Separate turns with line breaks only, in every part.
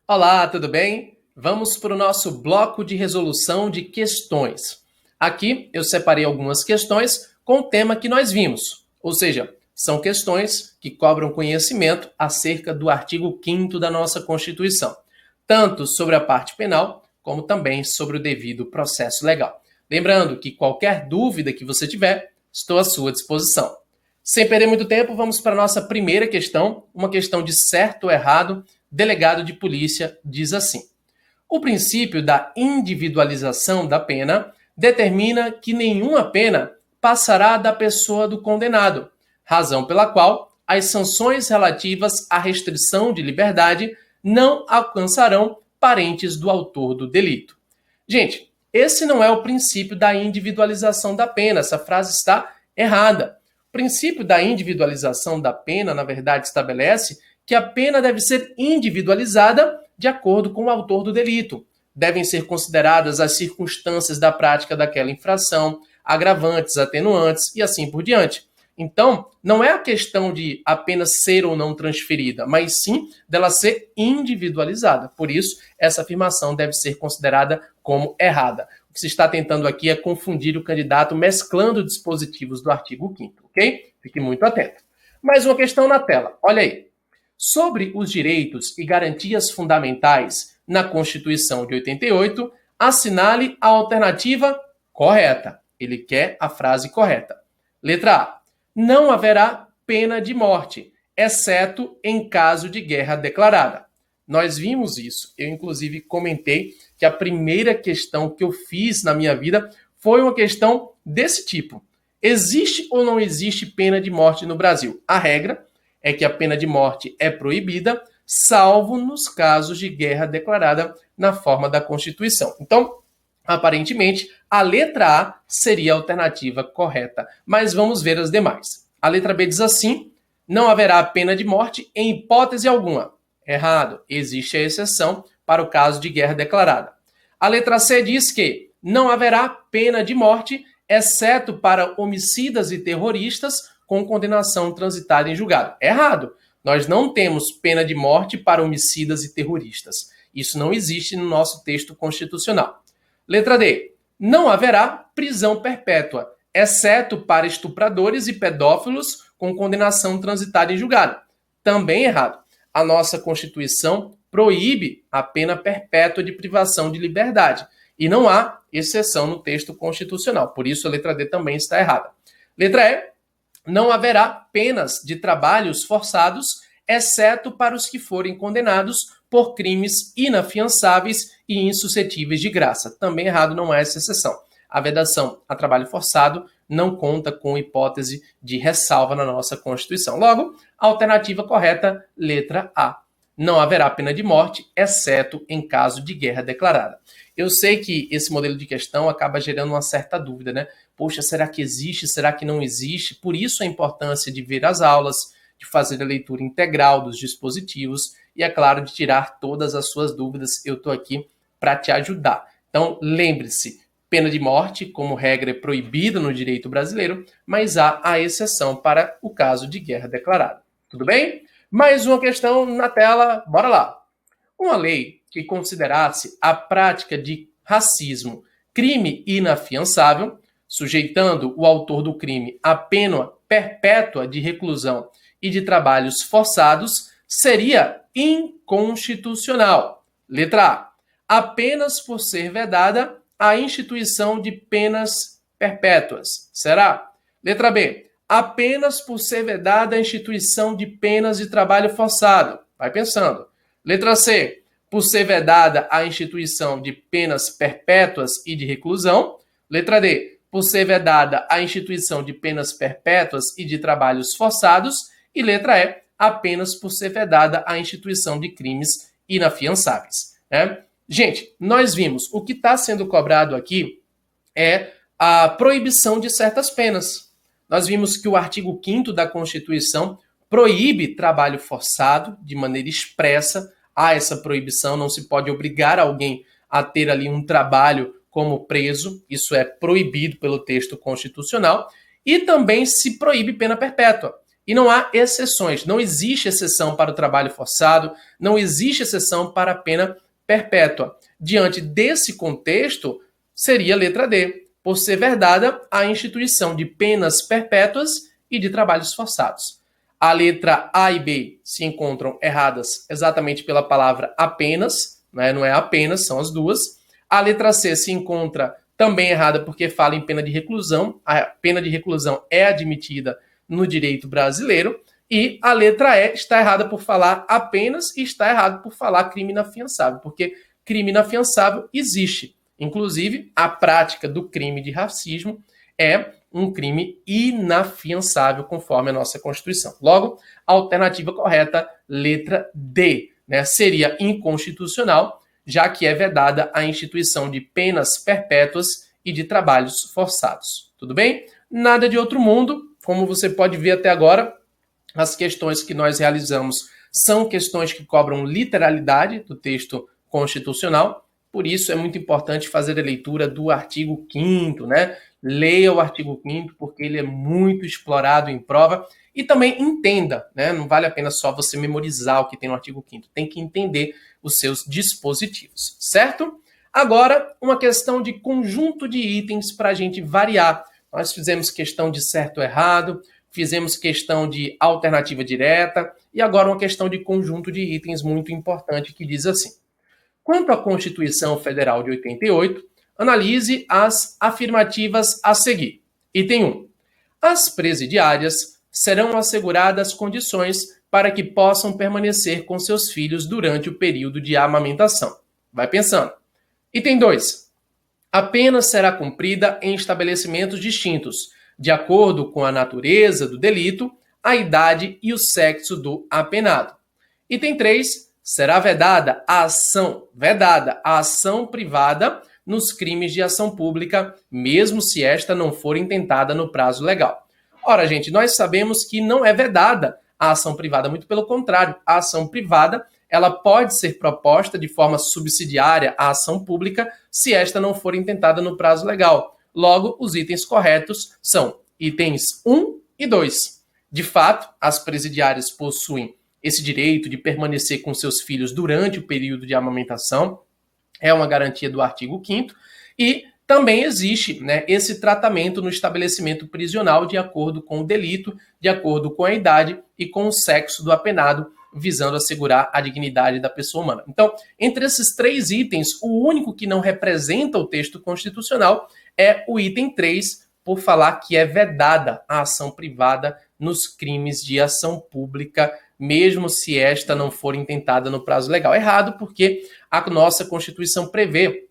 Olá, tudo bem? Vamos para o nosso bloco de resolução de questões. Aqui eu separei algumas questões com o tema que nós vimos, ou seja, são questões que cobram conhecimento acerca do artigo 5º da nossa Constituição, tanto sobre a parte penal, como também sobre o devido processo legal. Lembrando que qualquer dúvida que você tiver, estou à sua disposição. Sem perder muito tempo, vamos para a nossa primeira questão, uma questão de certo ou errado. Delegado de polícia diz assim: o princípio da individualização da pena determina que nenhuma pena passará da pessoa do condenado, razão pela qual as sanções relativas à restrição de liberdade não alcançarão parentes do autor do delito. Gente, esse não é o princípio da individualização da pena, essa frase está errada. O princípio da individualização da pena, na verdade, estabelece que a pena deve ser individualizada de acordo com o autor do delito. Devem ser consideradas as circunstâncias da prática daquela infração, agravantes, atenuantes e assim por diante. Então, não é a questão de apenas ser ou não transferida, mas sim dela ser individualizada. Por isso, essa afirmação deve ser considerada como errada. O que se está tentando aqui é confundir o candidato mesclando dispositivos do artigo 5º, ok? Fique muito atento. Mais uma questão na tela, olha aí. Sobre os direitos e garantias fundamentais na Constituição de 88, assinale a alternativa correta. Ele quer a frase correta. Letra A. Não haverá pena de morte, exceto em caso de guerra declarada. Nós vimos isso. Eu, inclusive, comentei que a primeira questão que eu fiz na minha vida foi uma questão desse tipo. Existe ou não existe pena de morte no Brasil? A regra é que a pena de morte é proibida, salvo nos casos de guerra declarada na forma da Constituição. Então, aparentemente, a letra A seria a alternativa correta, mas vamos ver as demais. A letra B diz assim: não haverá pena de morte em hipótese alguma. Errado, existe a exceção para o caso de guerra declarada. A letra C diz que não haverá pena de morte, exceto para homicidas e terroristas com condenação transitada em julgado. Errado. Nós não temos pena de morte para homicidas e terroristas. Isso não existe no nosso texto constitucional. Letra D. Não haverá prisão perpétua, exceto para estupradores e pedófilos com condenação transitada em julgado. Também errado. A nossa Constituição proíbe a pena perpétua de privação de liberdade. E não há exceção no texto constitucional. Por isso, a letra D também está errada. Letra E. Não haverá penas de trabalhos forçados, exceto para os que forem condenados por crimes inafiançáveis e insuscetíveis de graça. Também errado, não há essa exceção. A vedação a trabalho forçado não conta com hipótese de ressalva na nossa Constituição. Logo, a alternativa correta, letra A. Não haverá pena de morte, exceto em caso de guerra declarada. Eu sei que esse modelo de questão acaba gerando uma certa dúvida, né? Poxa, será que existe? Será que não existe? Por isso a importância de ver as aulas, de fazer a leitura integral dos dispositivos e, é claro, de tirar todas as suas dúvidas. Eu estou aqui para te ajudar. Então, lembre-se, pena de morte, como regra, é proibida no direito brasileiro, mas há a exceção para o caso de guerra declarada. Tudo bem? Mais uma questão na tela, bora lá. Uma lei que considerasse a prática de racismo crime inafiançável, sujeitando o autor do crime à pena perpétua de reclusão e de trabalhos forçados, seria inconstitucional. Letra A. Apenas por ser vedada a instituição de penas perpétuas. Será? Letra B. Apenas por ser vedada a instituição de penas de trabalho forçado. Vai pensando. Letra C. Por ser vedada a instituição de penas perpétuas e de reclusão. Letra D. Por ser vedada a instituição de penas perpétuas e de trabalhos forçados. E letra E. Apenas por ser vedada a instituição de crimes inafiançáveis. Gente, nós vimos, o que está sendo cobrado aqui é a proibição de certas penas. Nós vimos que o artigo 5º da Constituição proíbe trabalho forçado de maneira expressa. Há essa proibição, não se pode obrigar alguém a ter ali um trabalho como preso, isso é proibido pelo texto constitucional, e também se proíbe pena perpétua. E não há exceções, não existe exceção para o trabalho forçado, não existe exceção para a pena perpétua. Diante desse contexto, seria a letra D, por ser vedada a instituição de penas perpétuas e de trabalhos forçados. A letra A e B se encontram erradas exatamente pela palavra apenas, né? Não é apenas, são as duas. A letra C se encontra também errada porque fala em pena de reclusão. A pena de reclusão é admitida no direito brasileiro. E a letra E está errada por falar apenas e está errado por falar crime inafiançável, porque crime inafiançável existe. Inclusive, a prática do crime de racismo é um crime inafiançável, conforme a nossa Constituição. Logo, a alternativa correta, letra D, né, seria inconstitucional, já que é vedada a instituição de penas perpétuas e de trabalhos forçados. Tudo bem? Nada de outro mundo. Como você pode ver até agora, as questões que nós realizamos são questões que cobram literalidade do texto constitucional. Por isso é muito importante fazer a leitura do artigo 5º, né? Leia o artigo 5º, porque ele é muito explorado em prova. E também entenda, né? Não vale a pena só você memorizar o que tem no artigo 5º. Tem que entender os seus dispositivos, certo? Agora, uma questão de conjunto de itens para a gente variar. Nós fizemos questão de certo ou errado, fizemos questão de alternativa direta, e agora uma questão de conjunto de itens muito importante que diz assim: quanto à Constituição Federal de 88, analise as afirmativas a seguir. Item 1. As presidiárias serão asseguradas condições para que possam permanecer com seus filhos durante o período de amamentação. Vai pensando. Item 2. A pena será cumprida em estabelecimentos distintos, de acordo com a natureza do delito, a idade e o sexo do apenado. Item 3. Será vedada a ação privada nos crimes de ação pública, mesmo se esta não for intentada no prazo legal. Ora, gente, nós sabemos que não é vedada a ação privada, muito pelo contrário, a ação privada ela pode ser proposta de forma subsidiária à ação pública se esta não for intentada no prazo legal. Logo, os itens corretos são itens 1 e 2. De fato, as presidiárias possuem esse direito de permanecer com seus filhos durante o período de amamentação, é uma garantia do artigo 5º, e também existe, né, esse tratamento no estabelecimento prisional de acordo com o delito, de acordo com a idade e com o sexo do apenado, visando assegurar a dignidade da pessoa humana. Então, entre esses 3 itens, o único que não representa o texto constitucional é o item 3, por falar que é vedada a ação privada nos crimes de ação pública, mesmo se esta não for intentada no prazo legal. Errado, porque a nossa Constituição prevê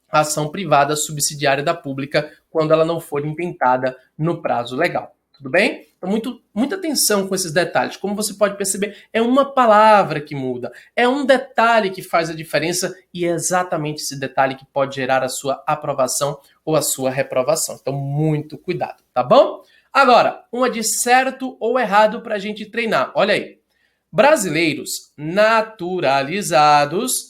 a ação privada subsidiária da pública quando ela não for intentada no prazo legal. Tudo bem? Então, muita atenção com esses detalhes. Como você pode perceber, é uma palavra que muda, é um detalhe que faz a diferença e é exatamente esse detalhe que pode gerar a sua aprovação ou a sua reprovação. Então, muito cuidado, tá bom? Agora, uma de certo ou errado para a gente treinar. Olha aí. Brasileiros naturalizados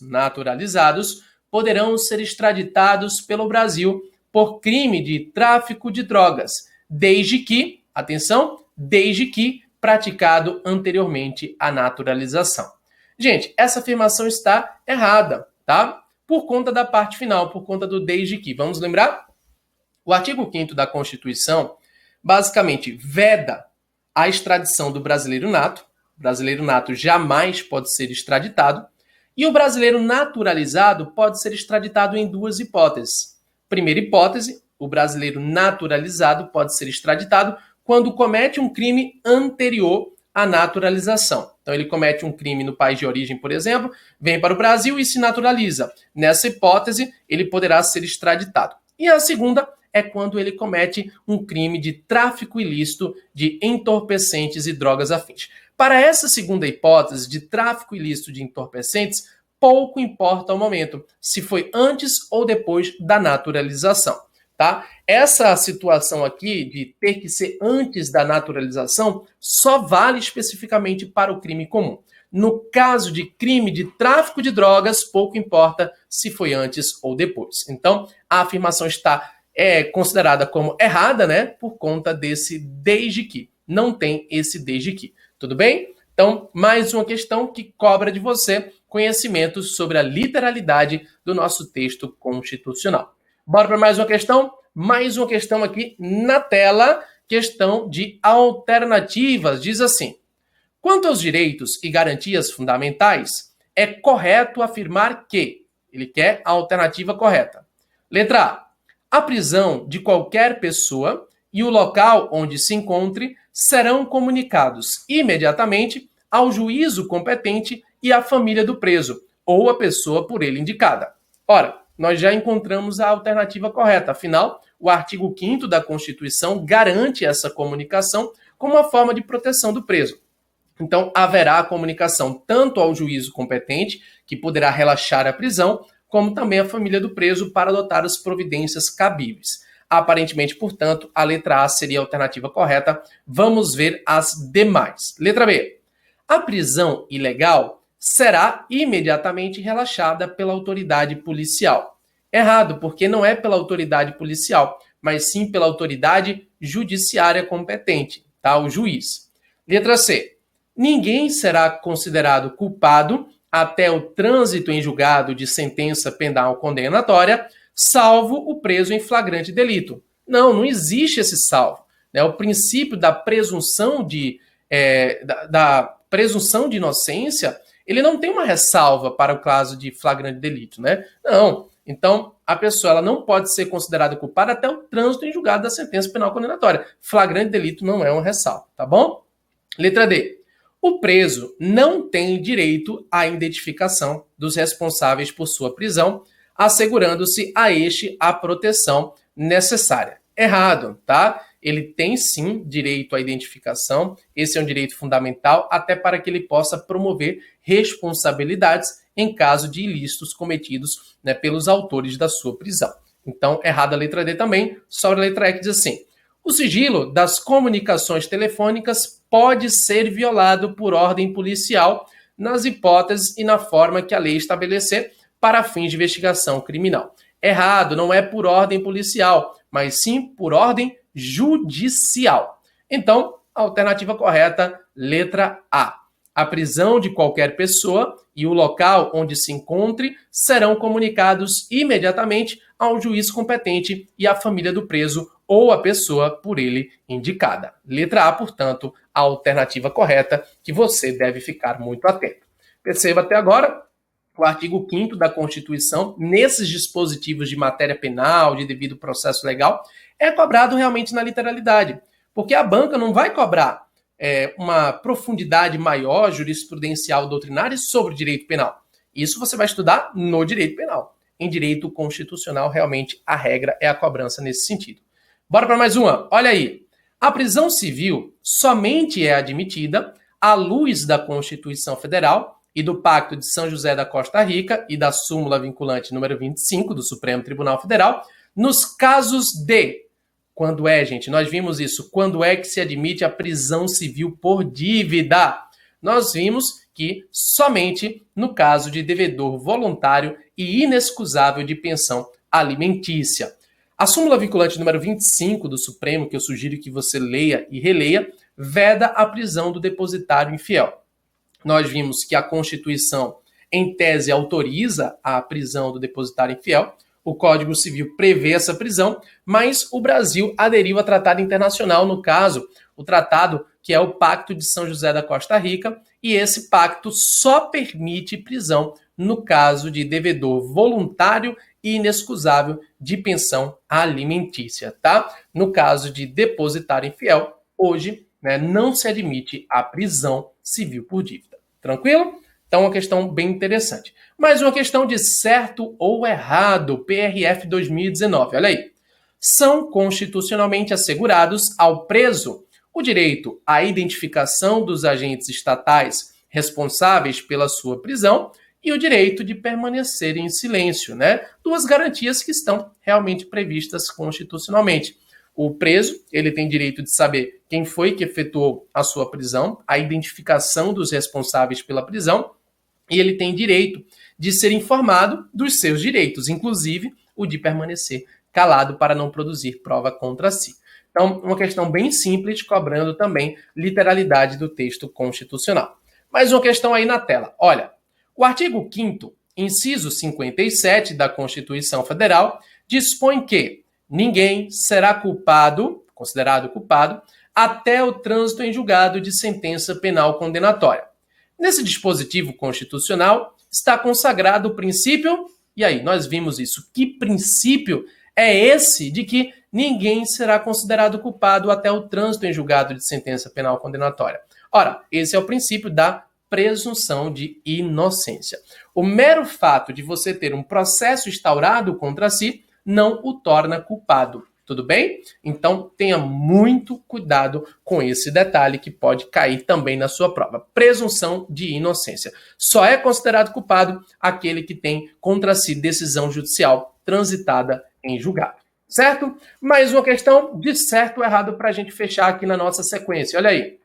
poderão ser extraditados pelo Brasil por crime de tráfico de drogas, desde que, atenção, desde que praticado anteriormente a naturalização. Gente, essa afirmação está errada, tá? Por conta da parte final, por conta do desde que. Vamos lembrar? O artigo 5º da Constituição basicamente veda a extradição do brasileiro nato. O brasileiro nato jamais pode ser extraditado. E o brasileiro naturalizado pode ser extraditado em 2 hipóteses. Primeira hipótese, o brasileiro naturalizado pode ser extraditado quando comete um crime anterior à naturalização. Então, ele comete um crime no país de origem, por exemplo, vem para o Brasil e se naturaliza. Nessa hipótese, ele poderá ser extraditado. E a segunda é quando ele comete um crime de tráfico ilícito de entorpecentes e drogas afins. Para essa segunda hipótese de tráfico ilícito de entorpecentes, pouco importa o momento, se foi antes ou depois da naturalização, tá? Essa situação aqui de ter que ser antes da naturalização só vale especificamente para o crime comum. No caso de crime de tráfico de drogas, pouco importa se foi antes ou depois. Então, a afirmação está considerada como errada, né, por conta desse desde que. não tem esse desde que. Tudo bem? Então, mais uma questão que cobra de você conhecimentos sobre a literalidade do nosso texto constitucional. Bora para mais uma questão? Mais uma questão aqui na tela, questão de alternativas. Diz assim: quanto aos direitos e garantias fundamentais, é correto afirmar que... Ele quer a alternativa correta. Letra A. A prisão de qualquer pessoa e o local onde se encontre serão comunicados imediatamente ao juízo competente e à família do preso, ou a pessoa por ele indicada. Ora, nós já encontramos a alternativa correta. Afinal, o artigo 5º da Constituição garante essa comunicação como uma forma de proteção do preso. Então, haverá a comunicação tanto ao juízo competente, que poderá relaxar a prisão, como também à família do preso para adotar as providências cabíveis. Aparentemente, portanto, a letra A seria a alternativa correta. Vamos ver as demais. Letra B. A prisão ilegal será imediatamente relaxada pela autoridade policial. Errado, porque não é pela autoridade policial, mas sim pela autoridade judiciária competente, tá? O juiz. Letra C. Ninguém será considerado culpado até o trânsito em julgado de sentença penal condenatória, salvo o preso em flagrante delito. Não existe esse salvo. Né? O princípio da presunção da presunção de inocência, ele não tem uma ressalva para o caso de flagrante delito, né? Não. Então, a pessoa ela não pode ser considerada culpada até o trânsito em julgado da sentença penal condenatória. Flagrante delito não é uma ressalva, tá bom? Letra D. O preso não tem direito à identificação dos responsáveis por sua prisão, assegurando-se a este a proteção necessária. Errado, tá? Ele tem sim direito à identificação, esse é um direito fundamental, até para que ele possa promover responsabilidades em caso de ilícitos cometidos, né, pelos autores da sua prisão. Então, errada a letra D também, sobre a letra E que diz assim: o sigilo das comunicações telefônicas pode ser violado por ordem policial nas hipóteses e na forma que a lei estabelecer para fins de investigação criminal. Errado, não é por ordem policial, mas sim por ordem judicial. Então, a alternativa correta, letra A. A prisão de qualquer pessoa e o local onde se encontre serão comunicados imediatamente ao juiz competente e à família do preso ou à pessoa por ele indicada. Letra A, portanto, a alternativa correta, que você deve ficar muito atento. Perceba até agora, o artigo 5º da Constituição, nesses dispositivos de matéria penal, de devido processo legal, é cobrado realmente na literalidade, porque a banca não vai cobrar uma profundidade maior jurisprudencial doutrinária sobre o direito penal. Isso você vai estudar no direito penal. Em direito constitucional, realmente, a regra é a cobrança nesse sentido. Bora para mais uma. Olha aí. A prisão civil somente é admitida à luz da Constituição Federal e do Pacto de São José da Costa Rica e da súmula vinculante número 25 do Supremo Tribunal Federal, nos casos de... Quando é, gente? Nós vimos isso. Quando é que se admite a prisão civil por dívida? Nós vimos que somente no caso de devedor voluntário e inexcusável de pensão alimentícia. A súmula vinculante número 25 do Supremo, que eu sugiro que você leia e releia, veda a prisão do depositário infiel. Nós vimos que a Constituição, em tese, autoriza a prisão do depositário infiel. O Código Civil prevê essa prisão, mas o Brasil aderiu a tratado internacional, no caso, o tratado que é o Pacto de São José da Costa Rica, e esse pacto só permite prisão no caso de devedor voluntário e inexcusável de pensão alimentícia, tá? No caso de depositário infiel, hoje, né, não se admite a prisão civil por dívida. Tranquilo? Então, uma questão bem interessante. Mais uma questão de certo ou errado, PRF 2019. Olha aí. São constitucionalmente assegurados ao preso o direito à identificação dos agentes estatais responsáveis pela sua prisão e o direito de permanecer em silêncio, né? Duas garantias que estão realmente previstas constitucionalmente. O preso, ele tem direito de saber quem foi que efetuou a sua prisão, a identificação dos responsáveis pela prisão, e ele tem direito de ser informado dos seus direitos, inclusive o de permanecer calado para não produzir prova contra si. Então, uma questão bem simples, cobrando também literalidade do texto constitucional. Mais uma questão aí na tela. Olha, o artigo 5º, inciso 57 da Constituição Federal, dispõe que ninguém será considerado culpado, até o trânsito em julgado de sentença penal condenatória. Nesse dispositivo constitucional está consagrado o princípio, e aí, nós vimos isso. Que princípio é esse de que ninguém será considerado culpado até o trânsito em julgado de sentença penal condenatória? Ora, esse é o princípio da presunção de inocência. O mero fato de você ter um processo instaurado contra si não o torna culpado. Tudo bem? Então, tenha muito cuidado com esse detalhe que pode cair também na sua prova. Presunção de inocência. Só é considerado culpado aquele que tem contra si decisão judicial transitada em julgado. Certo? Mais uma questão de certo ou errado para a gente fechar aqui na nossa sequência. Olha aí.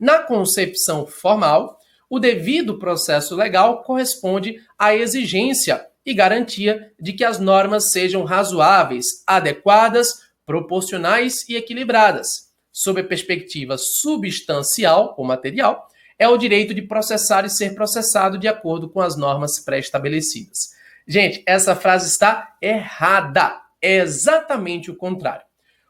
Na concepção formal, o devido processo legal corresponde à exigência e garantia de que as normas sejam razoáveis, adequadas, proporcionais e equilibradas. Sob a perspectiva substancial ou material, é o direito de processar e ser processado de acordo com as normas pré-estabelecidas. Gente, essa frase está errada. É exatamente o contrário.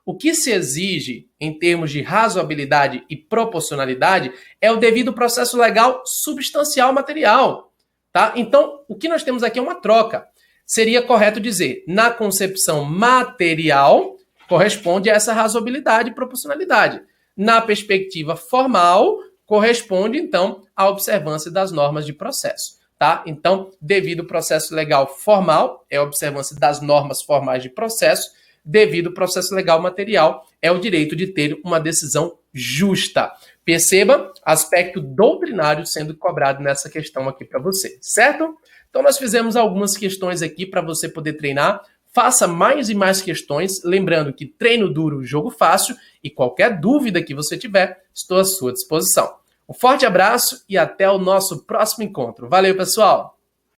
O que se exige em termos de razoabilidade e proporcionalidade é o devido processo legal substancial material. Tá? Então, o que nós temos aqui é uma troca. Seria correto dizer, na concepção material, corresponde a essa razoabilidade e proporcionalidade. Na perspectiva formal, corresponde, então, à observância das normas de processo. Tá? Então, devido processo legal formal, é a observância das normas formais de processo. Devido processo legal material, é o direito de ter uma decisão justa. Perceba, aspecto doutrinário sendo cobrado nessa questão aqui para você, certo? Então, nós fizemos algumas questões aqui para você poder treinar. Faça mais e mais questões, lembrando que treino duro, jogo fácil, e qualquer dúvida que você tiver, estou à sua disposição. Um forte abraço e até o nosso próximo encontro. Valeu, pessoal!